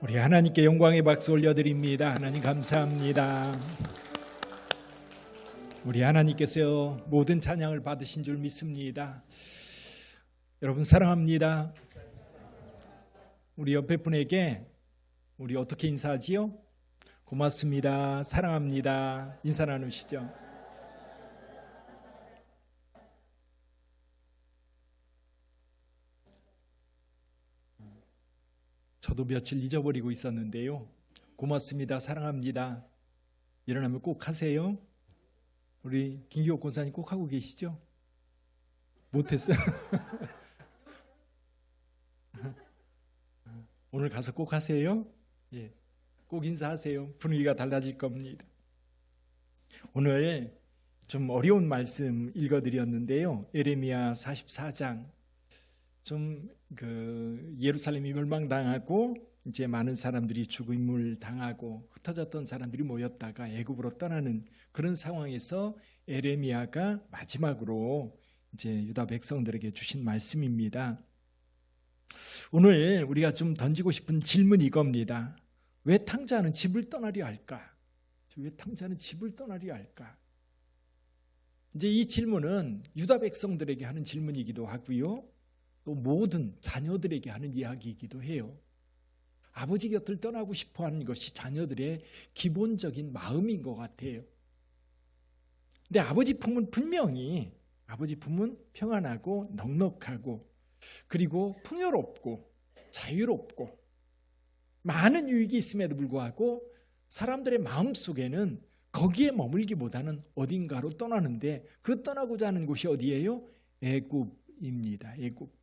우리 하나님께 영광의 박수 올려드립니다. 하나님 감사합니다. 우리 하나님께서 모든 찬양을 받으신 줄 믿습니다. 여러분 사랑합니다. 우리 옆에 분에게 우리 어떻게 인사하지요? 고맙습니다. 사랑합니다. 인사 나누시죠. 저도 며칠 잊어버리고 있었는데요. 고맙습니다. 사랑합니다. 일어나면 꼭 하세요. 우리 김기옥 권사님 꼭 하고 계시죠? 못했어요. 오늘 가서 꼭 하세요. 예, 꼭 인사하세요. 분위기가 달라질 겁니다. 오늘 좀 어려운 말씀 읽어드렸는데요. 예레미야 44장. 예루살렘이 멸망당하고 이제 많은 사람들이 죽임을 당하고 흩어졌던 사람들이 모였다가 애굽으로 떠나는 그런 상황에서 예레미야가 마지막으로 이제 유다 백성들에게 주신 말씀입니다. 오늘 우리가 좀 던지고 싶은 질문이 이겁니다. 왜 탕자는 집을 떠나려 할까? 왜 탕자는 집을 떠나려 할까? 이제 이 질문은 유다 백성들에게 하는 질문이기도 하고요. 또 모든 자녀들에게 하는 이야기이기도 해요. 아버지 곁을 떠나고 싶어하는 것이 자녀들의 기본적인 마음인 것 같아요. 근데 아버지 품은 분명히 아버지 품은 평안하고 넉넉하고 그리고 풍요롭고 자유롭고 많은 유익이 있음에도 불구하고 사람들의 마음속에는 거기에 머물기보다는 어딘가로 떠나는데 그 떠나고자 하는 곳이 어디예요? 애굽입니다. 애굽.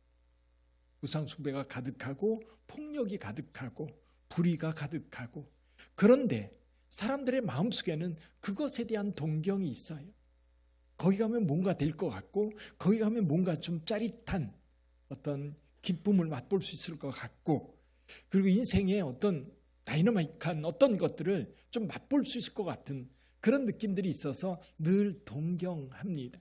우상 숭배가 가득하고 폭력이 가득하고 불의가 가득하고 그런데 사람들의 마음속에는 그것에 대한 동경이 있어요. 거기 가면 뭔가 될 것 같고 거기 가면 뭔가 좀 짜릿한 어떤 기쁨을 맛볼 수 있을 것 같고 그리고 인생의 어떤 다이너마이크한 어떤 것들을 좀 맛볼 수 있을 것 같은 그런 느낌들이 있어서 늘 동경합니다.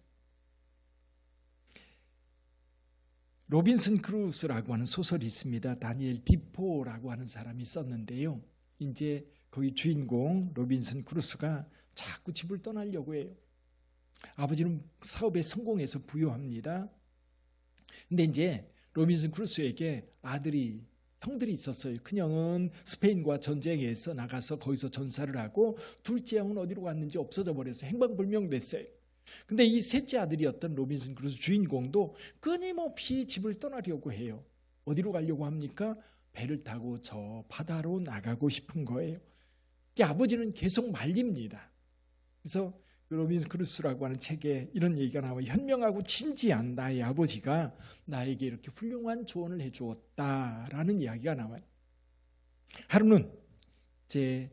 로빈슨 크루소라고 하는 소설이 있습니다. 다니엘 디포라고 하는 사람이 썼는데요. 이제 거기 주인공 로빈슨 크루소가 자꾸 집을 떠나려고 해요. 아버지는 사업에 성공해서 부유합니다. 근데 이제 로빈슨 크루소에게 형들이 있었어요. 큰형은 스페인과 전쟁에서 나가서 거기서 전사를 하고 둘째 형은 어디로 갔는지 없어져 버려서 행방불명됐어요. 근데 이 셋째 아들이었던 로빈슨 크루소 주인공도 끊임없이 집을 떠나려고 해요. 어디로 가려고 합니까? 배를 타고 저 바다로 나가고 싶은 거예요. 아버지는 계속 말립니다. 그래서 로빈슨 크루소라고 하는 책에 이런 얘기가 나와요. 현명하고 진지한 나의 아버지가 나에게 이렇게 훌륭한 조언을 해주었다라는 이야기가 나와요. 하루는 이제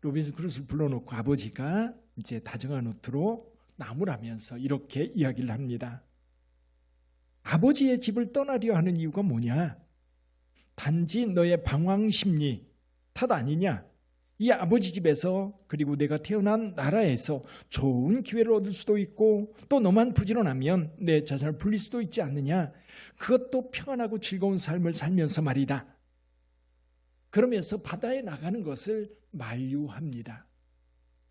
로빈슨 크루소를 불러놓고 아버지가 이제 다정한 호투로 나무라면서 이렇게 이야기를 합니다. 아버지의 집을 떠나려 하는 이유가 뭐냐? 단지 너의 방황심리 탓 아니냐? 이 아버지 집에서 그리고 내가 태어난 나라에서 좋은 기회를 얻을 수도 있고 또 너만 부지런하면 내 자산을 불릴 수도 있지 않느냐? 그것도 평안하고 즐거운 삶을 살면서 말이다. 그러면서 바다에 나가는 것을 만류합니다.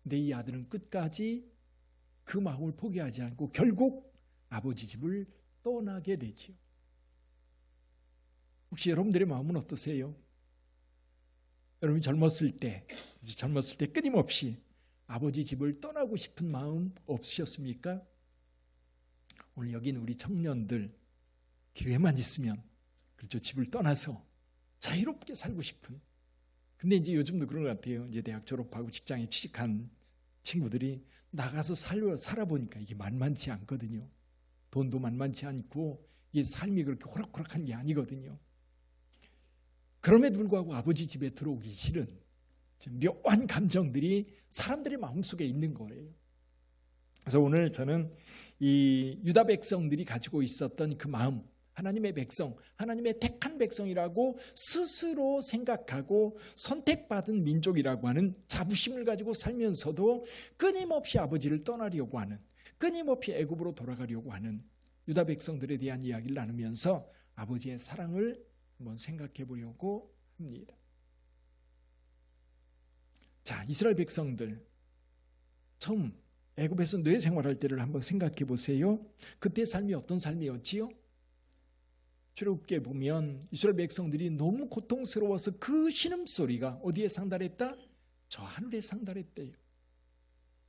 근데 이 아들은 끝까지 그 마음을 포기하지 않고 결국 아버지 집을 떠나게 되죠. 혹시 여러분들의 마음은 어떠세요? 여러분이 젊었을 때 끊임없이 아버지 집을 떠나고 싶은 마음 없으셨습니까? 오늘 여기 있는 우리 청년들 기회만 있으면 그렇죠. 집을 떠나서 자유롭게 살고 싶은. 근데 이제 요즘도 그런 것 같아요. 이제 대학 졸업하고 직장에 취직한 친구들이 나가서 살아보니까 이게 만만치 않거든요. 돈도 만만치 않고 이게 삶이 그렇게 호락호락한 게 아니거든요. 그럼에도 불구하고 아버지 집에 들어오기 싫은 묘한 감정들이 사람들의 마음속에 있는 거예요. 그래서 오늘 저는 이 유다 백성들이 가지고 있었던 그 마음, 하나님의 백성, 하나님의 택한 백성이라고 스스로 생각하고 선택받은 민족이라고 하는 자부심을 가지고 살면서도 끊임없이 아버지를 떠나려고 하는, 끊임없이 애굽으로 돌아가려고 하는 유다 백성들에 대한 이야기를 나누면서 아버지의 사랑을 한번 생각해 보려고 합니다. 자, 이스라엘 백성들 처음 애굽에서 노예 생활할 때를 한번 생각해 보세요. 그때 삶이 어떤 삶이었지요? 출애굽기에 보면 이스라엘 백성들이 너무 고통스러워서 그 신음소리가 어디에 상달했다? 저 하늘에 상달했대요.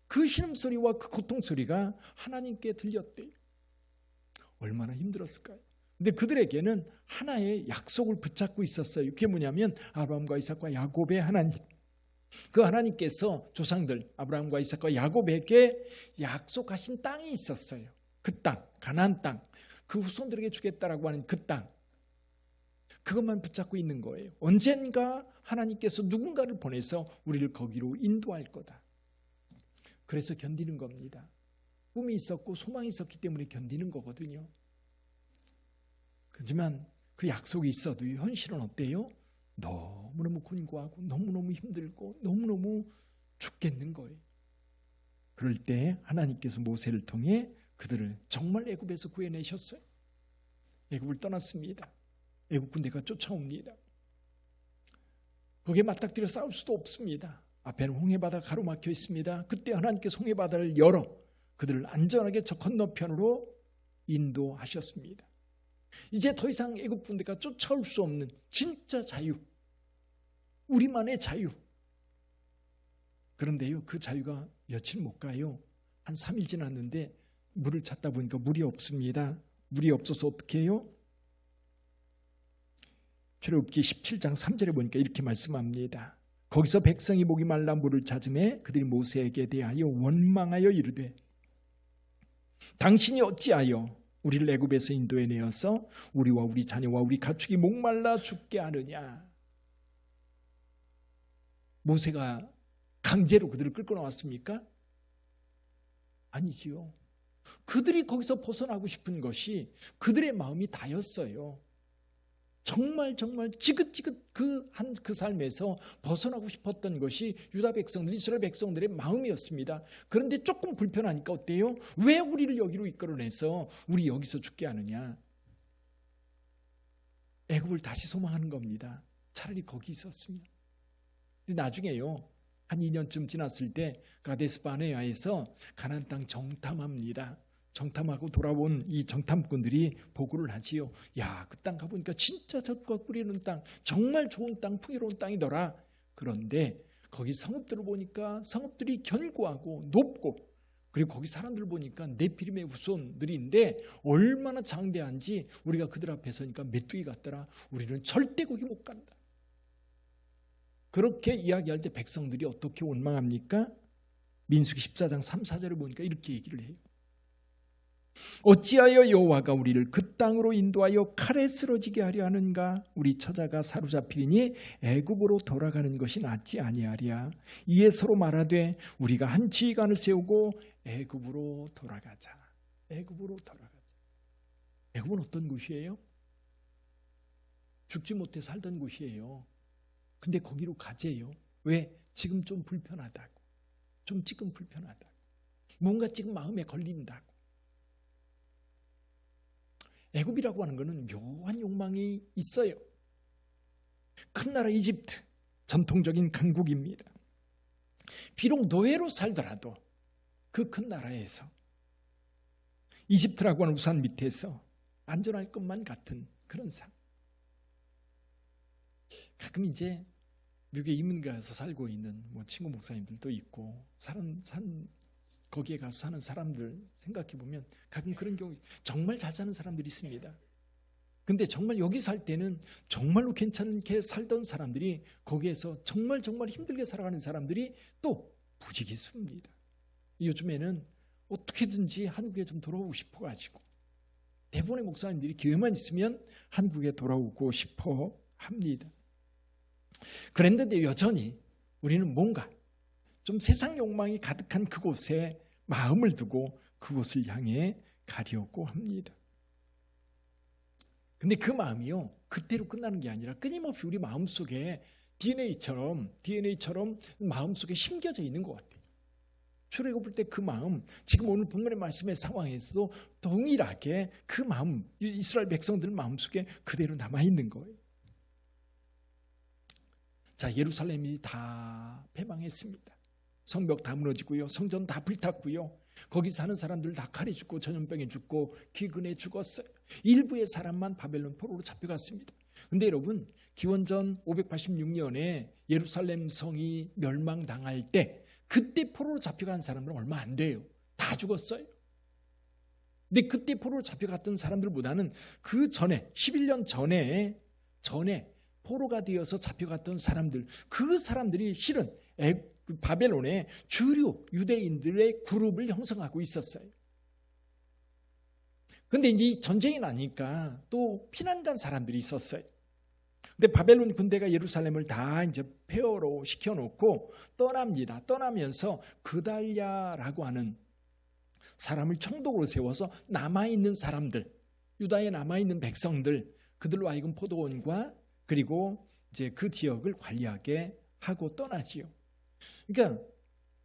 그 신음소리와 그 고통소리가 하나님께 들렸대요. 얼마나 힘들었을까요? 근데 그들에게는 하나의 약속을 붙잡고 있었어요. 그게 뭐냐면 아브라함과 이삭과 야곱의 하나님. 그 하나님께서 조상들 아브라함과 이삭과 야곱에게 약속하신 땅이 있었어요. 그 땅, 가나안 땅, 그 후손들에게 주겠다라고 하는 그 땅, 그것만 붙잡고 있는 거예요. 언젠가 하나님께서 누군가를 보내서 우리를 거기로 인도할 거다. 그래서 견디는 겁니다. 꿈이 있었고 소망이 있었기 때문에 견디는 거거든요. 하지만 그 약속이 있어도 현실은 어때요? 너무너무 곤고하고 너무너무 힘들고 너무너무 죽겠는 거예요. 그럴 때 하나님께서 모세를 통해 그들을 정말 애굽에서 구해내셨어요. 애굽을 떠났습니다. 애굽 군대가 쫓아옵니다. 거기에 맞닥뜨려 싸울 수도 없습니다. 앞에는 홍해바다 가로막혀 있습니다. 그때 하나님께서 홍해바다를 열어 그들을 안전하게 저 건너편으로 인도하셨습니다. 이제 더 이상 애굽 군대가 쫓아올 수 없는 진짜 자유, 우리만의 자유. 그런데요, 그 자유가 며칠 못 가요. 한 3일 지났는데 물을 찾다 보니까 물이 없습니다. 물이 없어서 어떻게 해요? 출애굽기 17장 3절에 보니까 이렇게 말씀합니다. 거기서 백성이 목이 말라 물을 찾음에 그들이 모세에게 대하여 원망하여 이르되 당신이 어찌하여 우리를 애굽에서 인도해 내어서 우리와 우리 자녀와 우리 가축이 목말라 죽게 하느냐. 모세가 강제로 그들을 끌고 나왔습니까? 아니지요. 그들이 거기서 벗어나고 싶은 것이 그들의 마음이 다였어요. 정말 지긋지긋 그 삶에서 벗어나고 싶었던 것이 유다 백성들, 이스라엘 백성들의 마음이었습니다. 그런데 조금 불편하니까 어때요? 왜 우리를 여기로 이끌어내서 우리 여기서 죽게 하느냐? 애굽을 다시 소망하는 겁니다. 차라리 거기 있었으면. 근데 나중에요, 한 2년쯤 지났을 때 가데스 바네아에서 가나안 땅 정탐합니다. 정탐하고 돌아온 이 정탐꾼들이 보고를 하지요. 야, 그 땅 가보니까 진짜 젖과 꿀이는 땅, 정말 좋은 땅, 풍요로운 땅이더라. 그런데 거기 성읍들을 보니까 성읍들이 견고하고 높고, 그리고 거기 사람들 보니까 네피림의 후손들인데 얼마나 장대한지 우리가 그들 앞에 서니까 메뚜기 같더라. 우리는 절대 거기 못 간다. 그렇게 이야기할 때 백성들이 어떻게 원망합니까? 민수기 14장 3, 4절을 보니까 이렇게 얘기를 해요. 어찌하여 여호와가 우리를 그 땅으로 인도하여 칼에 쓰러지게 하려 하는가? 우리 처자가 사로잡히니 애굽으로 돌아가는 것이 낫지 아니하랴. 이에 서로 말하되 우리가 한 지휘관을 세우고 애굽으로 돌아가자. 애굽으로 돌아가자. 애굽은 어떤 곳이에요? 죽지 못해 살던 곳이에요. 근데 거기로 가재요. 왜? 지금 좀 불편하다고. 좀 지금 불편하다고. 뭔가 지금 마음에 걸린다고. 애굽이라고 하는 것은 묘한 욕망이 있어요. 큰 나라 이집트, 전통적인 강국입니다. 비록 노예로 살더라도 그 큰 나라에서 이집트라고 하는 우산 밑에서 안전할 것만 같은 그런 삶. 가끔 이제 미국에 이민 가서 살고 있는 친구 목사님들도 있고 거기에 가서 사는 사람들 생각해 보면 가끔 그런 경우 정말 잘 사는 사람들이 있습니다. 근데 정말 여기 살 때는 정말로 괜찮게 살던 사람들이 거기에서 정말 힘들게 살아가는 사람들이 또 부지기수입니다. 요즘에는 어떻게든지 한국에 좀 돌아오고 싶어가지고 대부분의 목사님들이 기회만 있으면 한국에 돌아오고 싶어 합니다. 그런데 여전히 우리는 뭔가 좀 세상 욕망이 가득한 그곳에 마음을 두고 그곳을 향해 가려고 합니다. 근데 그 마음이요, 그때로 끝나는 게 아니라 끊임없이 우리 마음속에 DNA처럼 마음속에 심겨져 있는 것 같아요. 출애굽을 때 그 마음, 지금 오늘 본문의 말씀의 상황에서도 동일하게 그 마음, 이스라엘 백성들 마음속에 그대로 남아있는 거예요. 자, 예루살렘이 다 패망했습니다. 성벽 다 무너지고요. 성전 다 불탔고요. 거기 사는 사람들 다 칼에 죽고 전염병에 죽고 기근에 죽었어요. 일부의 사람만 바벨론 포로로 잡혀갔습니다. 근데 여러분, 기원전 586년에 예루살렘 성이 멸망당할 때 그때 포로로 잡혀간 사람들은 얼마 안 돼요. 다 죽었어요. 근데 그때 포로로 잡혀갔던 사람들보다는 그 전에 11년 전에 포로가 되어서 잡혀갔던 사람들, 그 사람들이 실은 바벨론의 주류 유대인들의 그룹을 형성하고 있었어요. 근데 이제 전쟁이 나니까 또 피난 간 사람들이 있었어요. 근데 바벨론 군대가 예루살렘을 다 이제 폐허로 시켜놓고 떠납니다. 떠나면서 그달랴라고 하는 사람을 총독으로 세워서 남아있는 사람들, 유다에 남아있는 백성들, 그들로 하여금 포도원과 그리고 이제 그 지역을 관리하게 하고 떠나지요. 그러니까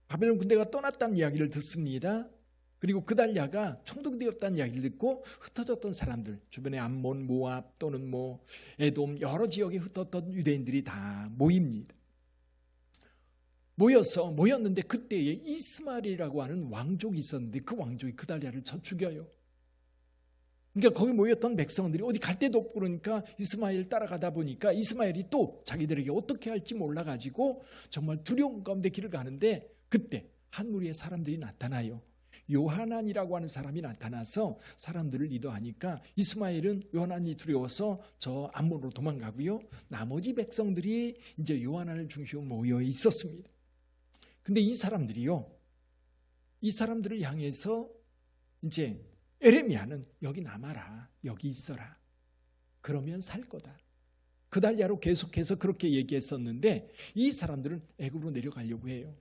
바벨론 군대가 떠났다는 이야기를 듣습니다. 그리고 그달랴가 총독이 되었다는 이야기를 듣고 흩어졌던 사람들, 주변에 암몬, 모압 또는 에돔 여러 지역에 흩어졌던 유대인들이 다 모입니다. 모였는데 그때에 이스마엘이라고 하는 왕족이 있었는데 그 왕족이 그달랴를 쳐 죽여요. 그러니까 거기 모였던 백성들이 어디 갈 데도 없고 그러니까 이스마엘 따라가다 보니까 이스마엘이 또 자기들에게 어떻게 할지 몰라가지고 정말 두려움 가운데 길을 가는데 그때 한 무리의 사람들이 나타나요. 요하난이라고 하는 사람이 나타나서 사람들을 리더하니까 이스마엘은 요하난이 두려워서 저 암몬으로 도망가고요. 나머지 백성들이 이제 요하난을 중심으로 모여 있었습니다. 근데 이 사람들을 향해서 이제 에레미야는 여기 남아라, 여기 있어라. 그러면 살 거다. 그달랴로 계속해서 그렇게 얘기했었는데 이 사람들은 애굽으로 내려가려고 해요.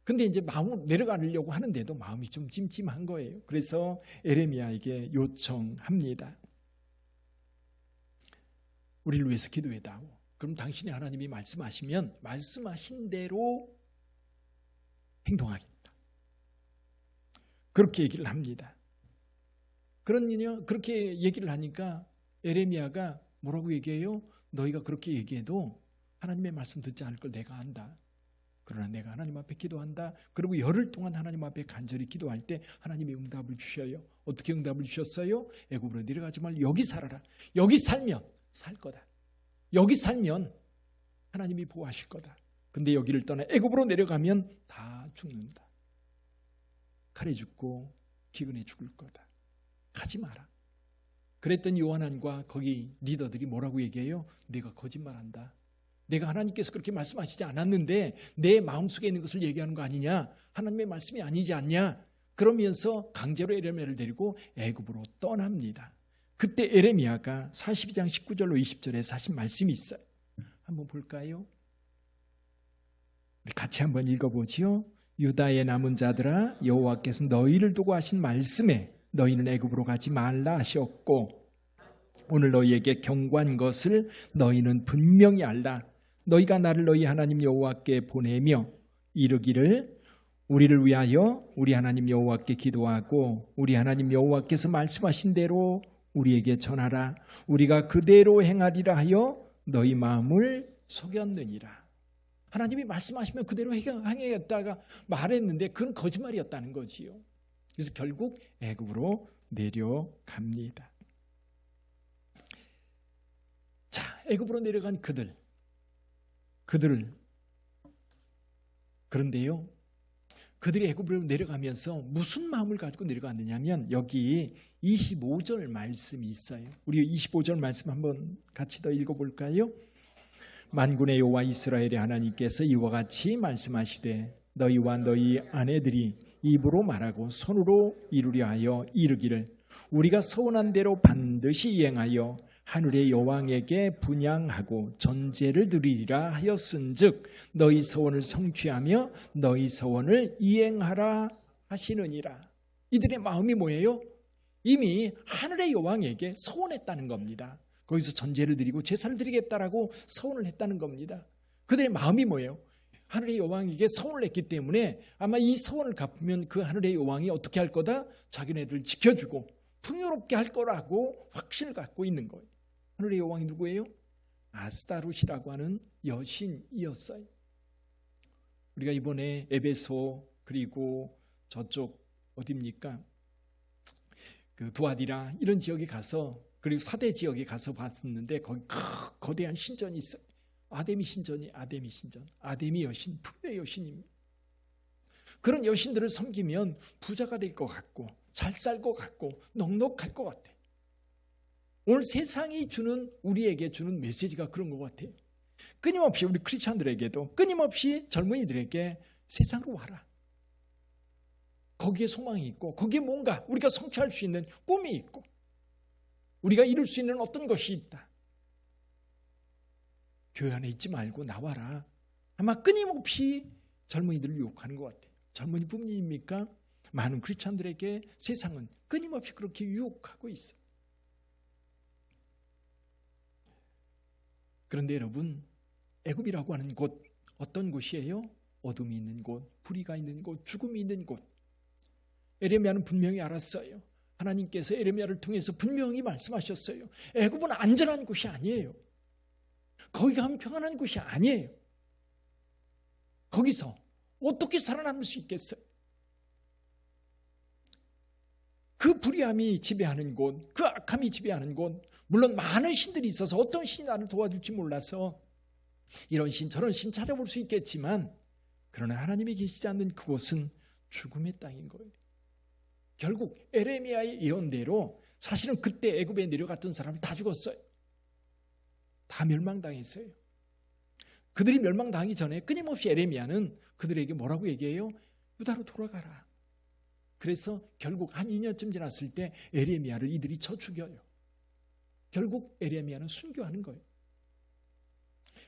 근데 이제 마음으로 내려가려고 하는데도 마음이 좀 찜찜한 거예요. 그래서 에레미야에게 요청합니다. 우리를 위해서 기도해다오. 그럼 당신이 하나님이 말씀하시면 말씀하신 대로 행동하겠다. 그렇게 얘기를 합니다. 그렇게 얘기를 하니까 에레미야가 뭐라고 얘기해요? 너희가 그렇게 얘기해도 하나님의 말씀 듣지 않을 걸 내가 안다. 그러나 내가 하나님 앞에 기도한다. 그리고 열흘 동안 하나님 앞에 간절히 기도할 때 하나님이 응답을 주셔요. 어떻게 응답을 주셨어요? 애굽으로 내려가지 말고 여기 살아라. 여기 살면 살 거다. 여기 살면 하나님이 보호하실 거다. 근데 여기를 떠나 애굽으로 내려가면 다 죽는다. 칼에 죽고 기근에 죽을 거다. 가지 마라. 그랬더니 요하난과 거기 리더들이 뭐라고 얘기해요? 내가 거짓말한다. 내가 하나님께서 그렇게 말씀하시지 않았는데 내 마음속에 있는 것을 얘기하는 거 아니냐? 하나님의 말씀이 아니지 않냐? 그러면서 강제로 에레미야를 데리고 애굽으로 떠납니다. 그때 에레미야가 42장 19절로 20절에 하신 말씀이 있어요. 한번 볼까요? 우리 같이 한번 읽어보지요. 유다의 남은 자들아, 여호와께서 너희를 두고 하신 말씀에 너희는 애굽으로 가지 말라 하셨고 오늘 너희에게 경고한 것을 너희는 분명히 알라. 너희가 나를 너희 하나님 여호와께 보내며 이르기를 우리를 위하여 우리 하나님 여호와께 기도하고 우리 하나님 여호와께서 말씀하신 대로 우리에게 전하라. 우리가 그대로 행하리라 하여 너희 마음을 속였느니라. 하나님이 말씀하시면 그대로 행하겠다가 말했는데 그건 거짓말이었다는 거지요. 그래서 결국 애굽으로 내려갑니다. 자, 애굽으로 내려간 그들을 그런데요, 그들이 애굽으로 내려가면서 무슨 마음을 가지고 내려갔느냐면 여기 25절 말씀이 있어요. 우리 25절 말씀 한번 같이 더 읽어볼까요? 만군의 여호와 이스라엘의 하나님께서 이와 같이 말씀하시되 너희와 너희 아내들이 입으로 말하고 손으로 이루려 하여 이르기를 우리가 서원한 대로 반드시 이행하여 하늘의 여왕에게 분향하고 전제를 드리리라 하였은즉 너희 서원을 성취하며 너희 서원을 이행하라 하시느니라. 이들의 마음이 뭐예요? 이미 하늘의 여왕에게 서원했다는 겁니다. 거기서 전제를 드리고 제사를 드리겠다라고 서원을 했다는 겁니다. 그들의 마음이 뭐예요? 하늘의 여왕에게 서원을 했기 때문에 아마 이 서원을 갚으면 그 하늘의 여왕이 어떻게 할 거다? 자기네들 지켜주고 풍요롭게 할 거라고 확신을 갖고 있는 거예요. 하늘의 여왕이 누구예요? 아스타롯이라고 하는 여신이었어요. 우리가 이번에 에베소 그리고 저쪽 어디입니까? 그 두아디라 이런 지역에 가서 그리고 사대 지역에 가서 봤었는데 거기 거대한 신전이 있어요. 아데미 신전, 아데미 여신, 풍요의 여신입니다. 그런 여신들을 섬기면 부자가 될 것 같고 잘 살 것 같고 넉넉할 것 같아요. 오늘 세상이 우리에게 주는 메시지가 그런 것 같아요. 끊임없이 우리 크리스찬들에게도 끊임없이 젊은이들에게 세상으로 와라. 거기에 소망이 있고 거기에 뭔가 우리가 성취할 수 있는 꿈이 있고 우리가 이룰 수 있는 어떤 것이 있다. 교회 안에 있지 말고 나와라. 아마 끊임없이 젊은이들을 유혹하는 것 같아요. 젊은이뿐입니까? 많은 크리스찬들에게 세상은 끊임없이 그렇게 유혹하고 있어요. 그런데 여러분, 애굽이라고 하는 곳 어떤 곳이에요? 어둠이 있는 곳, 불의가 있는 곳, 죽음이 있는 곳. 에레미야는 분명히 알았어요. 하나님께서 에레미야를 통해서 분명히 말씀하셨어요. 애굽은 안전한 곳이 아니에요. 거기 가면 평안한 곳이 아니에요. 거기서 어떻게 살아남을 수 있겠어요? 그 불의함이 지배하는 곳, 그 악함이 지배하는 곳, 물론 많은 신들이 있어서 어떤 신이 나를 도와줄지 몰라서 이런 신 저런 신 찾아볼 수 있겠지만 그러나 하나님이 계시지 않는 그곳은 죽음의 땅인 거예요. 결국 에레미야의 예언대로 사실은 그때 애굽에 내려갔던 사람이 다 죽었어요. 다 멸망당했어요. 그들이 멸망당하기 전에 끊임없이 에레미야는 그들에게 뭐라고 얘기해요? 유다로 돌아가라. 그래서 결국 한 2년쯤 지났을 때 에레미야를 이들이 쳐 죽여요. 결국 에레미야는 순교하는 거예요.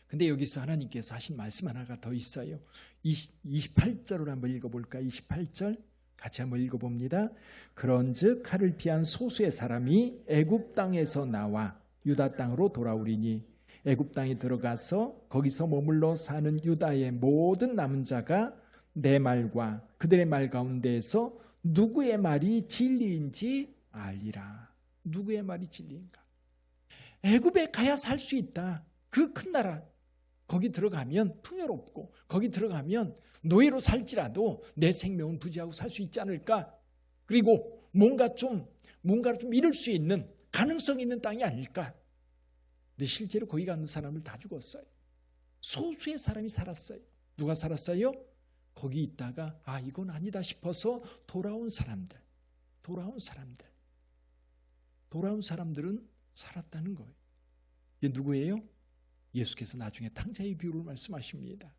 근데 여기서 하나님께서 하신 말씀 하나가 더 있어요. 28절을 한번 읽어볼까요? 28절 같이 한번 읽어봅니다. 그런즉 칼을 피한 소수의 사람이 애굽 땅에서 나와 유다 땅으로 돌아오리니 애굽 땅에 들어가서 거기서 머물러 사는 유다의 모든 남은 자가 내 말과 그들의 말 가운데에서 누구의 말이 진리인지 알리라. 누구의 말이 진리인가? 애굽에 가야 살 수 있다. 그 큰 나라 거기 들어가면 풍요롭고 거기 들어가면 노예로 살지라도 내 생명은 부지하고 살 수 있지 않을까? 그리고 뭔가를 좀 이룰 수 있는 가능성 있는 땅이 아닐까? 근데 실제로 거기 가는 사람을 다 죽었어요. 소수의 사람이 살았어요. 누가 살았어요? 거기 있다가 이건 아니다 싶어서 돌아온 사람들은 살았다는 거예요. 이게 누구예요? 예수께서 나중에 탕자의 비유를 말씀하십니다.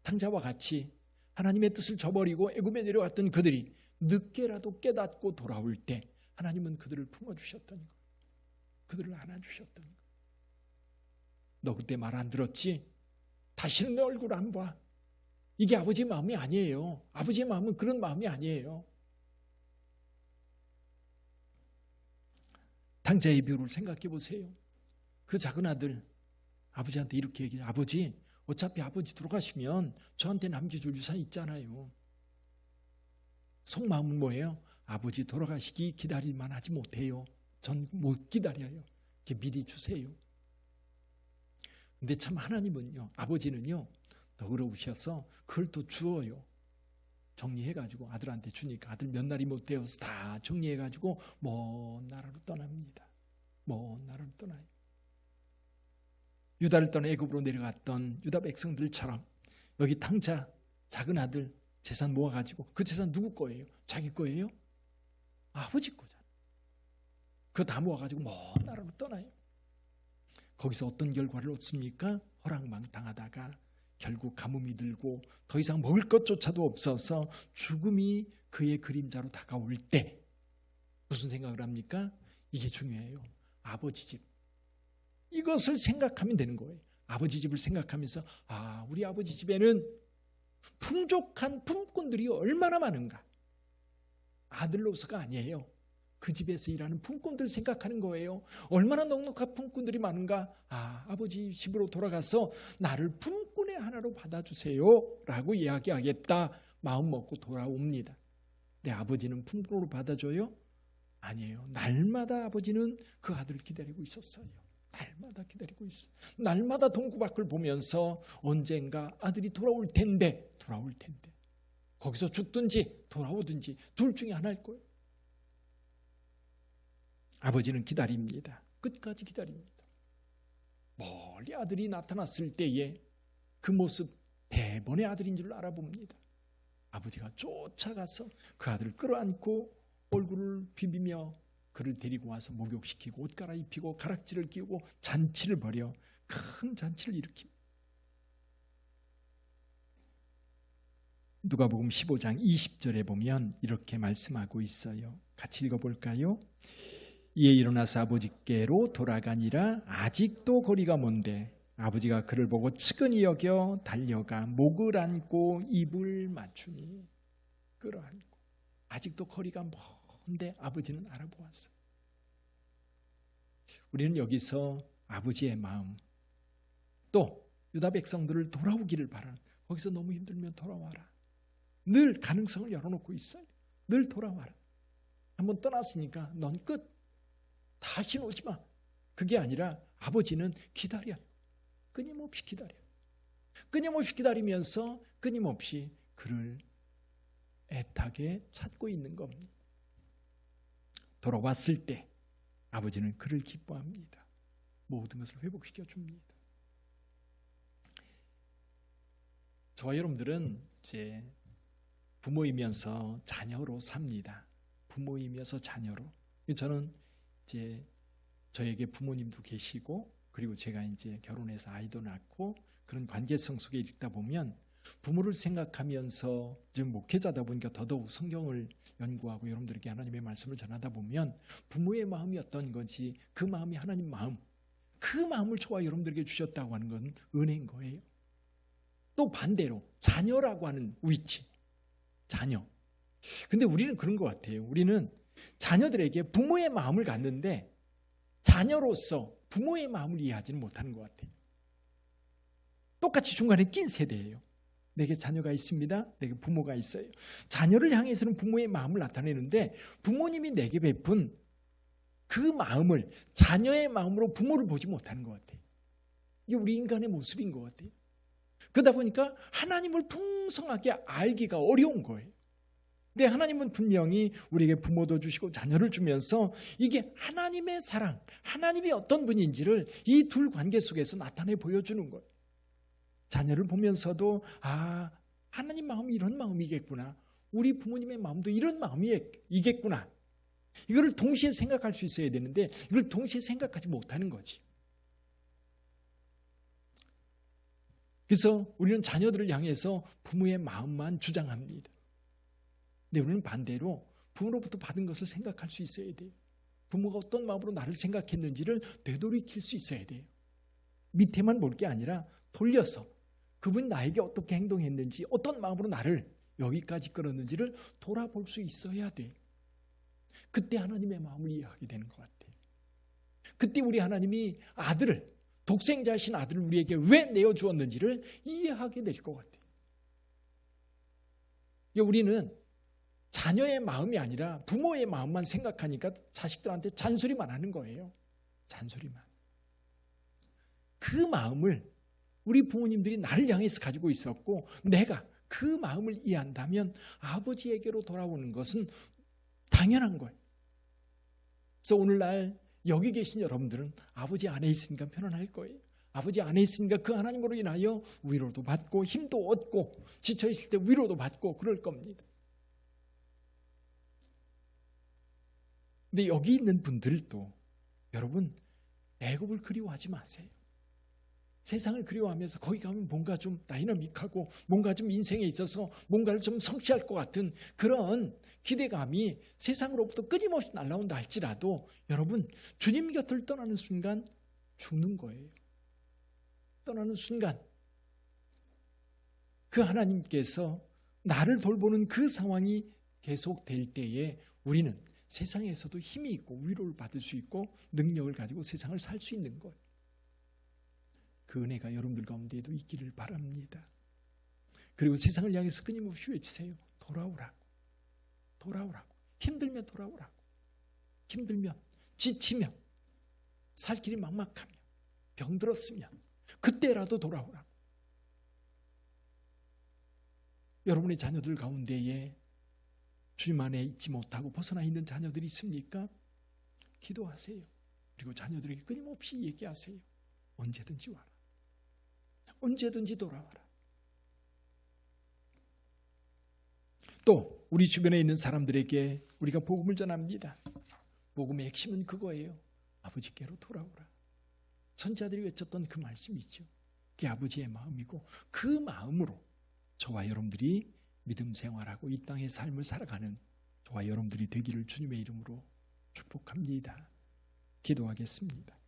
탕자와 같이 하나님의 뜻을 저버리고 애굽에 내려갔던 그들이 늦게라도 깨닫고 돌아올 때 하나님은 그들을 품어주셨던 거예요. 그들을 안아주셨던 거예요. 너 그때 말 안 들었지? 다시는 내 얼굴 안 봐. 이게 아버지의 마음이 아니에요. 아버지의 마음은 그런 마음이 아니에요. 탕자의 비유를 생각해 보세요. 그 작은 아들 아버지한테 이렇게 얘기해요. 아버지, 어차피 아버지 돌아가시면 저한테 남겨줄 유산 있잖아요. 속마음은 뭐예요? 아버지 돌아가시기 기다릴만 하지 못해요. 전 못 기다려요. 미리 주세요. 근데 참 하나님은요, 아버지는요, 너그러우셔서 그걸 또 주어요. 정리해가지고 아들한테 주니까 아들 몇 날이 못 되어서 다 정리해가지고 먼 나라로 떠납니다. 먼 나라로 떠나요. 유다를 떠나 애굽으로 내려갔던 유다 백성들처럼 여기 탕자 작은 아들 재산 모아가지고 그 재산 누구 거예요? 자기 거예요? 아버지 거잖아. 그거 다 모아가지고 먼 나라로 떠나요. 거기서 어떤 결과를 얻습니까? 허랑방탕하다가 결국 가뭄이 들고 더 이상 먹을 것조차도 없어서 죽음이 그의 그림자로 다가올 때 무슨 생각을 합니까? 이게 중요해요. 아버지 집. 이것을 생각하면 되는 거예요. 아버지 집을 생각하면서 우리 아버지 집에는 풍족한 품꾼들이 얼마나 많은가. 아들로서가 아니에요. 그 집에서 일하는 품꾼들 생각하는 거예요. 얼마나 넉넉한 품꾼들이 많은가. 아버지 집으로 돌아가서 나를 품꾼의 하나로 받아주세요 라고 이야기하겠다 마음 먹고 돌아옵니다. 근데 아버지는 품꾼으로 받아줘요? 아니에요. 날마다 아버지는 그 아들을 기다리고 있었어요. 날마다 기다리고 있어. 날마다 동구 밖을 보면서 언젠가 아들이 돌아올 텐데 거기서 죽든지 돌아오든지 둘 중에 하나일 거예요. 아버지는 기다립니다. 끝까지 기다립니다. 멀리 아들이 나타났을 때에 그 모습 대번의 아들인 줄 알아봅니다. 아버지가 쫓아가서 그 아들을 끌어안고 얼굴을 비비며 그를 데리고 와서 목욕시키고 옷 갈아입히고 가락지를 끼우고 잔치를 벌여 큰 잔치를 일으킵니다. 누가복음 15장 20절에 보면 이렇게 말씀하고 있어요. 같이 읽어볼까요? 이에 일어나서 아버지께로 돌아가니라. 아직도 거리가 먼데 아버지가 그를 보고 측은히 여겨 달려가 목을 안고 입을 맞추니 끌어안고. 아직도 거리가 먼데 아버지는 알아보았어요. 우리는 여기서 아버지의 마음, 또 유다 백성들을 돌아오기를 바라는, 거기서 너무 힘들면 돌아와라. 늘 가능성을 열어놓고 있어요. 늘 돌아와라. 한번 떠났으니까 넌 끝. 다시는 오지 마. 그게 아니라 아버지는 기다려요. 끊임없이 기다려요. 끊임없이 기다리면서 끊임없이 그를 애타게 찾고 있는 겁니다. 돌아왔을 때 아버지는 그를 기뻐합니다. 모든 것을 회복시켜 줍니다. 저와 여러분들은 이제 부모이면서 자녀로 삽니다. 부모이면서 자녀로. 저는 이제 저에게 부모님도 계시고, 그리고 제가 이제 결혼해서 아이도 낳고 그런 관계성 속에 있다 보면 부모를 생각하면서 지금 목회자다 보니까 더더욱 성경을 연구하고 여러분들에게 하나님의 말씀을 전하다 보면 부모의 마음이 어떤 건지 그 마음이 하나님 마음, 그 마음을 저와 여러분들에게 주셨다고 하는 건 은혜인 거예요. 또 반대로 자녀라고 하는 위치, 자녀. 근데 우리는 그런 것 같아요. 우리는 자녀들에게 부모의 마음을 갖는데 자녀로서 부모의 마음을 이해하지는 못하는 것 같아요. 똑같이 중간에 낀 세대예요. 내게 자녀가 있습니다. 내게 부모가 있어요. 자녀를 향해서는 부모의 마음을 나타내는데 부모님이 내게 베푼 그 마음을 자녀의 마음으로 부모를 보지 못하는 것 같아요. 이게 우리 인간의 모습인 것 같아요. 그러다 보니까 하나님을 풍성하게 알기가 어려운 거예요. 근데 하나님은 분명히 우리에게 부모도 주시고 자녀를 주면서 이게 하나님의 사랑, 하나님이 어떤 분인지를 이 둘 관계 속에서 나타내 보여주는 거예요. 자녀를 보면서도 하나님 마음이 이런 마음이겠구나. 우리 부모님의 마음도 이런 마음이겠구나. 이거를 동시에 생각할 수 있어야 되는데 이걸 동시에 생각하지 못하는 거지. 그래서 우리는 자녀들을 향해서 부모의 마음만 주장합니다. 근데 우리는 반대로 부모로부터 받은 것을 생각할 수 있어야 돼요. 부모가 어떤 마음으로 나를 생각했는지를 되돌이킬 수 있어야 돼요. 밑에만 볼 게 아니라 돌려서 그분이 나에게 어떻게 행동했는지, 어떤 마음으로 나를 여기까지 끌었는지를 돌아볼 수 있어야 돼요. 그때 하나님의 마음을 이해하게 되는 것 같아요. 그때 우리 하나님이 아들을, 독생자이신 아들을 우리에게 왜 내어주었는지를 이해하게 될 것 같아요. 우리는 자녀의 마음이 아니라 부모의 마음만 생각하니까 자식들한테 잔소리만 하는 거예요. 잔소리만. 그 마음을 우리 부모님들이 나를 향해서 가지고 있었고 내가 그 마음을 이해한다면 아버지에게로 돌아오는 것은 당연한 거예요. 그래서 오늘날 여기 계신 여러분들은 아버지 안에 있으니까 편안할 거예요. 아버지 안에 있으니까 그 하나님으로 인하여 위로도 받고 힘도 얻고 지쳐있을 때 위로도 받고 그럴 겁니다. 근데 여기 있는 분들도 여러분 애굽을 그리워하지 마세요. 세상을 그리워하면서 거기 가면 뭔가 좀 다이나믹하고 뭔가 좀 인생에 있어서 뭔가를 좀 성취할 것 같은 그런 기대감이 세상으로부터 끊임없이 날아온다 할지라도 여러분 주님 곁을 떠나는 순간 죽는 거예요. 떠나는 순간 그 하나님께서 나를 돌보는 그 상황이 계속될 때에 우리는 세상에서도 힘이 있고 위로를 받을 수 있고 능력을 가지고 세상을 살 수 있는 거예요. 그 은혜가 여러분들 가운데에도 있기를 바랍니다. 그리고 세상을 향해서 끊임없이 외치세요. 돌아오라고. 돌아오라고. 힘들면 돌아오라고. 힘들면, 지치면, 살 길이 막막하면 병들었으면 그때라도 돌아오라. 여러분의 자녀들 가운데에 주님 안에 있지 못하고 벗어나 있는 자녀들이 있습니까? 기도하세요. 그리고 자녀들에게 끊임없이 얘기하세요. 언제든지 와라. 언제든지 돌아와라. 또 우리 주변에 있는 사람들에게 우리가 복음을 전합니다. 복음의 핵심은 그거예요. 아버지께로 돌아오라. 선지자들이 외쳤던 그 말씀이죠. 그게 아버지의 마음이고 그 마음으로 저와 여러분들이 믿음 생활하고 이 땅의 삶을 살아가는 저와 여러분들이 되기를 주님의 이름으로 축복합니다. 기도하겠습니다.